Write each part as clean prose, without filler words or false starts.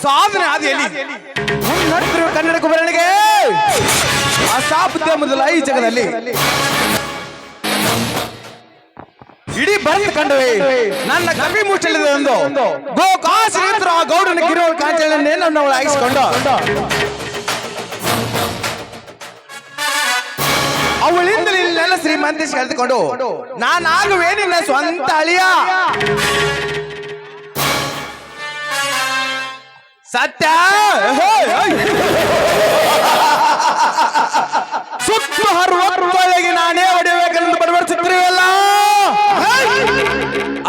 ಸಾಧನೆ ಆದಿಯಲ್ಲಿ ನಡೆದಿರುವ ಕನ್ನಡ ಕುಮಾರನಿಗೆ ಅಸಾಧ್ಯ ಮೊದಲ ಈ ಜಗದಲ್ಲಿ ಇಡೀ ಭರತ ಕಂಡವೇ ನನ್ನ ಕವಿ ಮುಚ್ಚಲಿದೆ ಎಂದು ಗೋಕಾಶ್ರೀತ್ರ ಆ ಗೌಡನ ಗಿರೋ ಕಾಂಚಲನ್ನೇ ನನ್ನವಳು ಆಗಿಸಿಕೊಂಡು ಅವಳಿಂದಲೇ ನನ್ನ ಶ್ರೀಮಂತಿ ಕಳೆದುಕೊಂಡು ನಾನಾಗುವೆ ನಿನ್ನ ಸ್ವಂತ ಅಳಿಯ. ಸತ್ಯ ಸುತ್ತ ಹರುವೊಳಗೆ ನಾನೇ ಹೊಡೆಯಬೇಕೆಂದು ಬಡವಡಿಸುತ್ತಿರುವಲ್ಲ.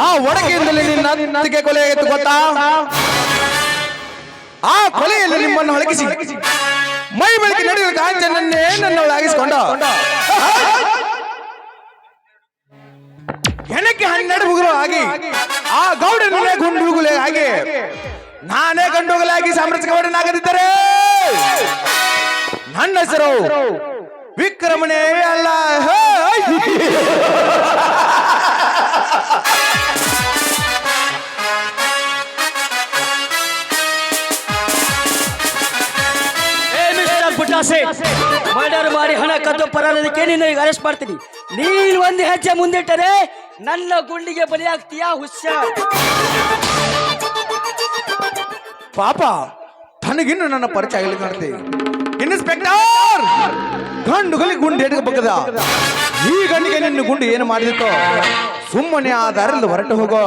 ಆ ಒಡಕೆಯಿಂದಲೇ ನಿನ್ನಕ್ಕೆ ಕೊಲೆಯಾಗಿತ್ತು ಗೊತ್ತಾ? ಆ ಕೊಲೆಯಲ್ಲಿ ನಿಮ್ಮನ್ನು ಹೊಳಗಿಸಿ ಮೈ ಬೆಳಕಿ ನಡೆಯುವ ಕಾಂಚನನ್ನೇ ನನ್ನೊಳಗಿಸಿಕೊಂಡ ಹೆಣಕ್ಕೆ 12 ಮುಗುರು ಆಗಿ ಆ ಗೌಡನೇ ಗುಂಡುಗುಲೆ ಆಗಿ ನಾನೇ ಗಂಡುಗಲಾಗಿ ಸಾಮ್ರಾಜ್ಯಕವರನಾಗದಿದ್ದರೆ ನನ್ನ ಹೆಸರು ವಿಕ್ರಮಣೇ ಅಲ್ಲ. ಮರ್ಡರ್ ಮಾಡಿ ಹಣ ಕದ್ದು ಪರಾದಕ್ಕೆ ನಿನ್ನ ಈಗ ಅರೆಸ್ಟ್ ಮಾಡ್ತೀನಿ. ನೀನು ಒಂದು ಹೆಜ್ಜೆ ಮುಂದಿಟ್ಟರೆ ನನ್ನ ಗುಂಡಿಗೆ ಬಲಿಯಾಗ್ತೀಯಾ? ಹುಷಾರ್. ಪಾಪ ತನಗಿನ್ನು ನನ್ನ ಪರಿಚಯ ಆಗಲಿ ಕಾಣ್ತೆ. ಇನ್ಸ್ಪೆಕ್ಟರ್, ಗಂಡುಗಳಿಗೆ ಗುಂಡು ಎಡಗಬೇಕದ ಈ ಗಂಡಿಗೆ ನಿನ್ನ ಗುಂಡು ಏನು ಮಾಡಿದಿತ್ತು? ಸುಮ್ಮನೆ ಆ ದಾರಿಯಲ್ಲಿ ಹೊರಟು ಹೋಗೋ.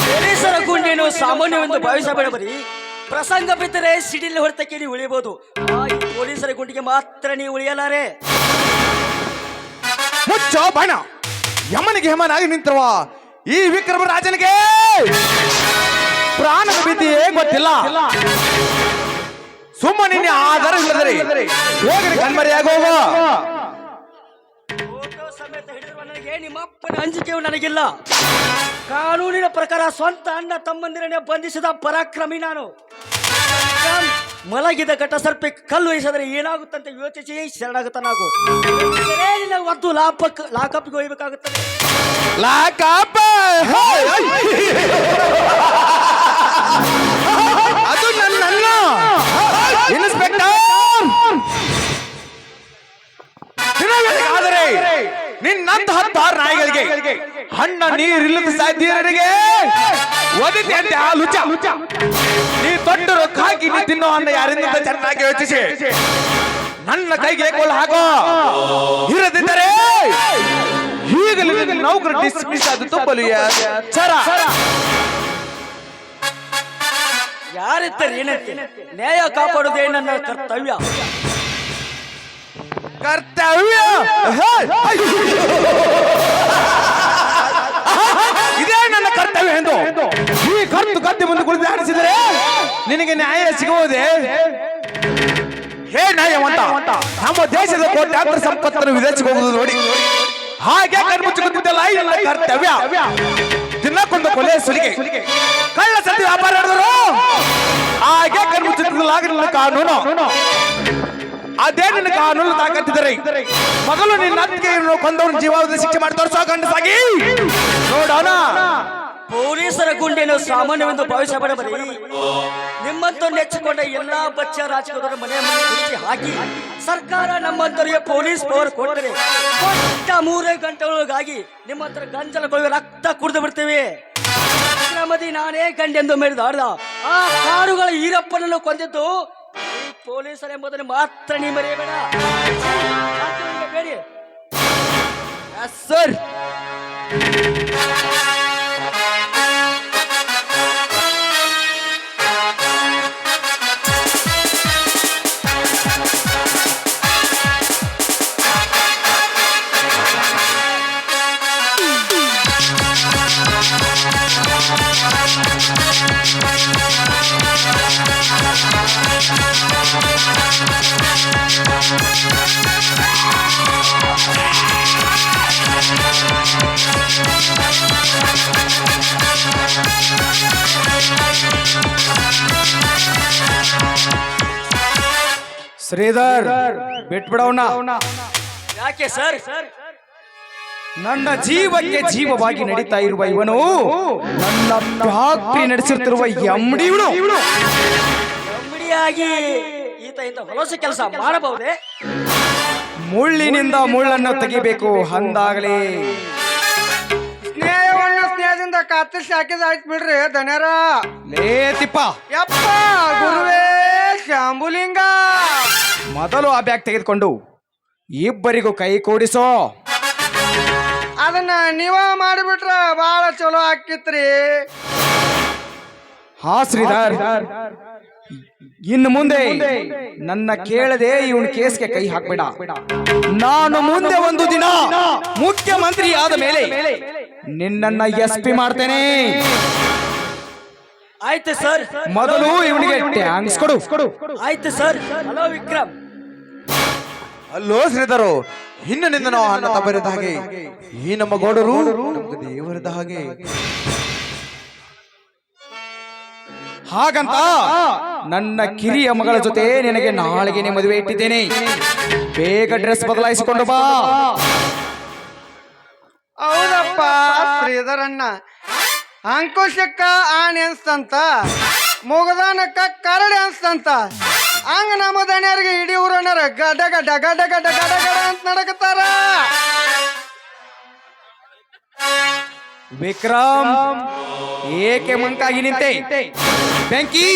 ಪೊಲೀಸರ ಗುಂಡೇನು ಸಾಮಾನ್ಯವೆಂದು ಭಾವಿಸಬೇಡ. ಬರೀ ಪ್ರಸಂಗ ಬಿದ್ದರೆ ಸಿಡಿಲ್ ಹೊರತಕ್ಕೆ ನೀವು ಉಳಿಯಬಹುದು. ಪೊಲೀಸರ ಗುಂಡಿಗೆ ಮಾತ್ರ ನೀವು ಉಳಿಯಲಾರೆ. ಮುಚ್ಚೋ ಬಾಣ. ಯಮನಿಗೆ ಯಮನಾಗಿ ನಿಂತಿರುವ ಈ ವಿಕ್ರಮ ರಾಜನಿಗೆ ಪ್ರಾಣದ ಭೀತಿಯೇ ಗೊತ್ತಿಲ್ಲ. ಸುಮ್ಮನೆ ಆಧಾರ ಇಲ್ಲದರೆ ಹೋಗಿ ಕಣ್ಮರೆಯಾಗುವ. ಫೋಟೋ ಸಮೇತ ಹಿಡಿದಿರುವ ನನಗೆ ನಿಮ್ಮಪ್ಪನ ಅಂಜಿಕೆಯು ನನಗಿಲ್ಲ. ಕಾನೂನಿನ ಪ್ರಕಾರ ಸ್ವಂತ ಅಣ್ಣ ತಮ್ಮಂದಿರನ್ನೇ ಬಂಧಿಸಿದ ಪರಾಕ್ರಮಿ ನಾನು. ಮಲಗಿದ ಘಟ ಸರ್ಪೆ ಕಲ್ಲು ವಹಿಸಿದ್ರೆ ಏನಾಗುತ್ತಂತ ಯೋಚಿಸಿ ಶರಣಾಗುತ್ತಾನಾಗು. ಒದ್ದು ಲಾಕಪ್ಗೆ ಹೋಗ್ಬೇಕಾಗುತ್ತದೆ. ಲಾಕಪ್ ಅದು ನನ್ನ ಇನ್ಸ್ಪೆಕ್ಟರ್. ಆದರೆ ನಿನ್ನಂತ 10 ನಾಯಿಗಳಿಗೆ ಹಣ್ಣ ನೀರಿಲ್ಲದ ಸಾಧ್ಯರಿಗೆ ಒದಿತೆ ಅಂತೆ ಆ ಲುಚ. ನೀ ದೊಡ್ಡ ರೊಕ್ಕ ಹಾಕಿ ನೀ ತಿನ್ನೋ ಅನ್ನ ಯಾರಿಂದ ಚೆನ್ನಾಗಿ ಯೋಚಿಸಿ ನನ್ನ ಕೈಗೆ ಕೊಳ್ಳ ಹಾಕೋ. ಇರದಿದ್ದರೆ ಈಗಲೇ ನೌಕರ ಡಿಸ್ಮಿಸ್ ಅದು ತುಂಬಲು ಚರ. ಯಾರಿದ್ದಾರೆ ಏನಂತೆ? ನ್ಯಾಯ ಕಾಪಾಡುವುದೇ ನನ್ನ ಕರ್ತವ್ಯ. ಕರ್ತವ್ಯ ಇದೇ ನನ್ನ ಕರ್ತವ್ಯ ಎಂದು ಈ ಕತ್ತಿ ಮುಂದೆ ಕುಳಿತು ಆಡಿಸಿದರೆ ನಿನಗೆ ನ್ಯಾಯ ಸಿಗುವುದೇ? ಹೇ ನ್ಯಾಯವಂತ, ನಮ್ಮ ದೇಶದ ಕೋಟ್ಯಾಂತರ ಸಂಪತ್ತನ್ನು ವಿದೇಶಕ್ಕೆ ಹೋಗುವುದು ನೋಡಿ ಹಾಗೆ ಕಣ್ಮುಚ್ಚಿಕೊಂಡಿದ್ದಲ್ಲ ಈ ನನ್ನ ಕರ್ತವ್ಯ. ದಿನಕ್ಕೊಂದು ಕೊಲೆ ಸುಲಿಗೆ ಕಳ್ಳ ಸತ್ಯ ವ್ಯಾಪಾರ ನಡೆದರು ಹಾಗೆ ಕಣ್ಮುಚ್ಚಿದ್ದಲ್ಲ ನನ್ನ ಕಾನೂನು. ಅದೇ ನಿನ್ನ ಕಾನೂನು ತಾಕತ್ತಿದ್ದರೆ ಮೊದಲು ನಿನ್ನ ಅತ್ತಿಗೆ ಕೊಂದವನು ಜೀವಾವಧಿ ಶಿಕ್ಷೆ ಮಾಡಿ ತೋರಿಸೋ ಗಂಡಸಾಗಿ ನೋಡೋಣ. ಪೊಲೀಸರ ಗುಂಡೇನು ಸಾಮಾನ್ಯವೆಂದು ಭಾವಿಸಬೇಡಬರಿ. ನಿಮ್ಮಂತ ನೆಚ್ಚಿಕೊಂಡ ಎಲ್ಲಾ ಬಚ್ಚ ರಾಜಕೀಯದವರ ಮನೆ ಮುಚ್ಚಿ ಹಾಕಿ ಸರ್ಕಾರ ನಮ್ಮಂತವರಿಗೆ ಪೊಲೀಸ್ ಪವರ್ ಕೊಟ್ಟರೆ ಕೊಟ್ಟ 3 ಗಂಟೆಗಳಿಗಾಗಿ ನಿಮ್ಮ ಹತ್ರ ಗಂಜಲಗೊಳ್ಳುವ ರಕ್ತ ಕುಡಿದು ಬಿಡ್ತೇವೆ. ಕ್ರಮದಿ ನಾನೇ ಗಂಡೆಂದು ಮೆರೆದಾಡ್ದ ಆ ಕಾರುಗಳ ಈರಪ್ಪನನ್ನು ಕೊಂದಿದ್ದು ಈ ಪೊಲೀಸರೆಂಬುದನ್ನು ಮಾತ್ರ ನೀ ಮರೆಯಬೇಡ. ಬೇಡಿ ಸರ್. ಶ್ರೀಧರ್ ಬಿಟ್ಬಿಡವನ. ಯಾಕೆ ಸರ್? ನನ್ನ ಜೀವಕ್ಕೆ ಜೀವವಾಗಿ ನಡೀತಾ ಇರುವ ಇವನು ನನ್ನ ಫ್ಯಾಕ್ಟರಿ ನಡೆಸುತ್ತಿರುವ ಎಂಡಿ ಇವನು. ಅಂಗಡಿಯಾಗಿ ಈತ ಇಂಥ ಹೊಲಸು ಕೆಲಸ ಮಾಡಬಹುದೇ? ಮುಳ್ಳಿನಿಂದ ಮುಳ್ಳನ್ನು ತೆಗಿಬೇಕು ಅಂದಾಗಲೇ ಸ್ನೇಹವನ್ನ ಸ್ನೇಹದಿಂದ ಕತ್ತರಿಸಿ ಹಾಕಿದ ಆಯ್ತು ಬಿಡ್ರಿ ಧನ್ಯರ. ಲೇ ತಿಪ್ಪ, ಯಪ್ಪ ಗುರುವೇ ಶಾಂಬುಲಿಂಗ. ಮೊದಲು ಆ ಬ್ಯಾಗ್ ತೆಗೆದುಕೊಂಡು ಇಬ್ಬರಿಗೂ ಕೈ ಕೂಡಿಸೋ. ಅದನ್ನ ನೀವ ಮಾಡಿಬಿಟ್ರ ಬಾಳ ಚಲೋ ಆಕಿತ್ರಿ. ಹಾ ಶ್ರೀಧರ್, ಇನ್ನು ಮುಂದೆ ನನ್ನ ಕೇಳದೆ ಇವನ್ ಕೇಸ್ಗೆ ಕೈ ಹಾಕ್ಬೇಡ. ನಾನು ಮುಂದೆ ಒಂದು ದಿನ ಮುಖ್ಯಮಂತ್ರಿ ಆದ ಮೇಲೆ ನಿನ್ನನ್ನ SP ಮಾಡ್ತೇನೆ. ಆಯ್ತು ಸರ್. ಮೊದಲು ಇವನಿಗೆ ಟ್ಯಾಂಕ್ಸ್ ಕೊಡು. ಆಯ್ತು ಸರ್. ಹಲೋ ವಿಕ್ರಮ್. ಅಲ್ಲೋ ಶ್ರೀಧರು, ಹಿಂದಿನಿಂದ ನಾವು ಅಣ್ಣ ತಮ್ಮರಿದ್ದ ಹಾಗೆ, ಈ ನಮ್ಮ ಗೌಡರು ನಮ್ಗೆ ದೇವರಿದ್ದ ಹಾಗೆ. ಹಾಗಂತ ನನ್ನ ಕಿರಿಯ ಮಗಳ ಜೊತೆ ನಿನಗೆ ನಾಳೆಗೆ ಮದುವೆ ಇಟ್ಟಿದ್ದೇನೆ. ಬೇಗ ಡ್ರೆಸ್ ಬದಲಾಯಿಸಿಕೊಂಡು ಬಾ. ಹೌದಪ್ಪ ಶ್ರೀಧರಣ್ಣ. ಅಂಕುಶಕ್ಕ ಆಣಿ ಅನ್ಸ್ತಂತ, ಮುಗದಾನಕ್ಕ ಕರಡಿ ಅನ್ಸ್ತಂತ. ಹಂಗ ನಮ್ಮ ದಣ್ಯರಿಗೆ ಇಡೀ ಊರಣ್ಣರ ಗಡ ಗಡ ಗಡ ಗಡ ಗಡ ಗಡ ಅಂತ ನಡಕತ್ತಾರ. ವಿಕ್ರಮ್, ಏಕೆ ಮಂಕಾಗಿ ನಿಂತೆ? ಬೆಂಕಿ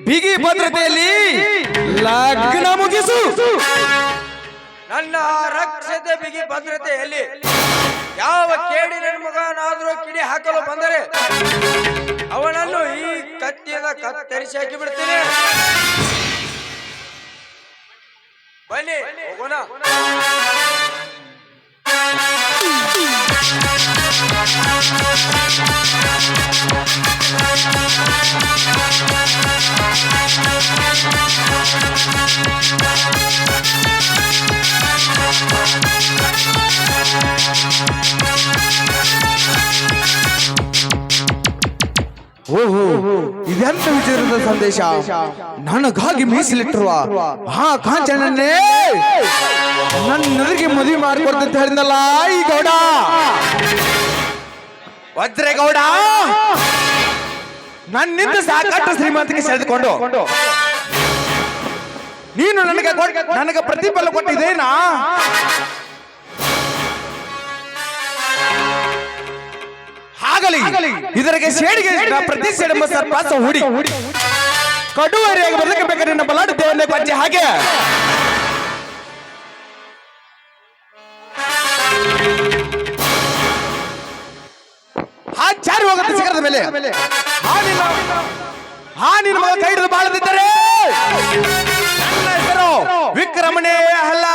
ಬಿಗಿ ಭದ್ರತೆಯಲ್ಲಿ ಲಗ್ನ ಮುಗಿಸು. ನನ್ನ ರಕ್ಷತೆ ಬಿಗಿ ಭದ್ರತೆಯಲ್ಲಿ ಯಾವ ಕೇಡಿನ ಮಗನಾದರೂ ಕಿಡಿ ಹಾಕಲು ಬಂದರೆ ಅವನನ್ನು ಈ ಕತ್ತಿಯಿಂದ ಕತ್ತರಿಸಿ ಹಾಕಿ ಬಿಡ್ತೀನಿ. ಬನ್ನಿ ಹೋಗೋಣ. ಓಹೋ, ಇದೆಂತ ವಿಚಿತ್ರದ ಸಂದೇಶ. ನನಗಾಗಿ ಮೀಸಲಿಟ್ಟಿರುವ ಆ ಕಾಂಚನನ್ನೇ ನನ್ನೆದುರಿಗೆ ಮದುವೆ ಮಾಡಿಕೊಡ್ತಂತ ಹೇಳಿದ್ನಲ್ಲ ಈ ಗೌಡ, ವಜ್ರೇಗೌಡ. ನನ್ನಿಂದ ಸಾಕಷ್ಟು ಶ್ರೀಮಂತಿಗೆ ಸೆಳೆದುಕೊಂಡು ನೀನು ನನಗೆ ಪ್ರತಿಫಲ ಕೊಟ್ಟಿದ್ದೇನಾ? ಆಗಲಿ, ಇದರಿಗೆ ಸೇಡಿಗೆ ಪ್ರತಿ ಸೇಡೆಂಬ ಸರ್ಪಾಸ ಹೂಡಿ ಕಡುವರಿಯಾಗಿ ಬದುಕಬೇಕಾದ್ರೆ ನಿನ್ನ ಬಲಾಢ್ಯ ದೇವನ್ನೇ ಕೊಂಚೆ ಹಾಗೆ. ಚಾರಿ ಹೋಗುತ್ತೆ ಶಿಖರದ ಮೇಲೆ. ನಿನ್ನ ಮಗ ಕೈ ಹಿಡಿದು ಬಾಳದಿದ್ದರೆ ನನ್ನ ಹೆಸರು ವಿಕ್ರಮಣೇ ಅಲ್ಲ.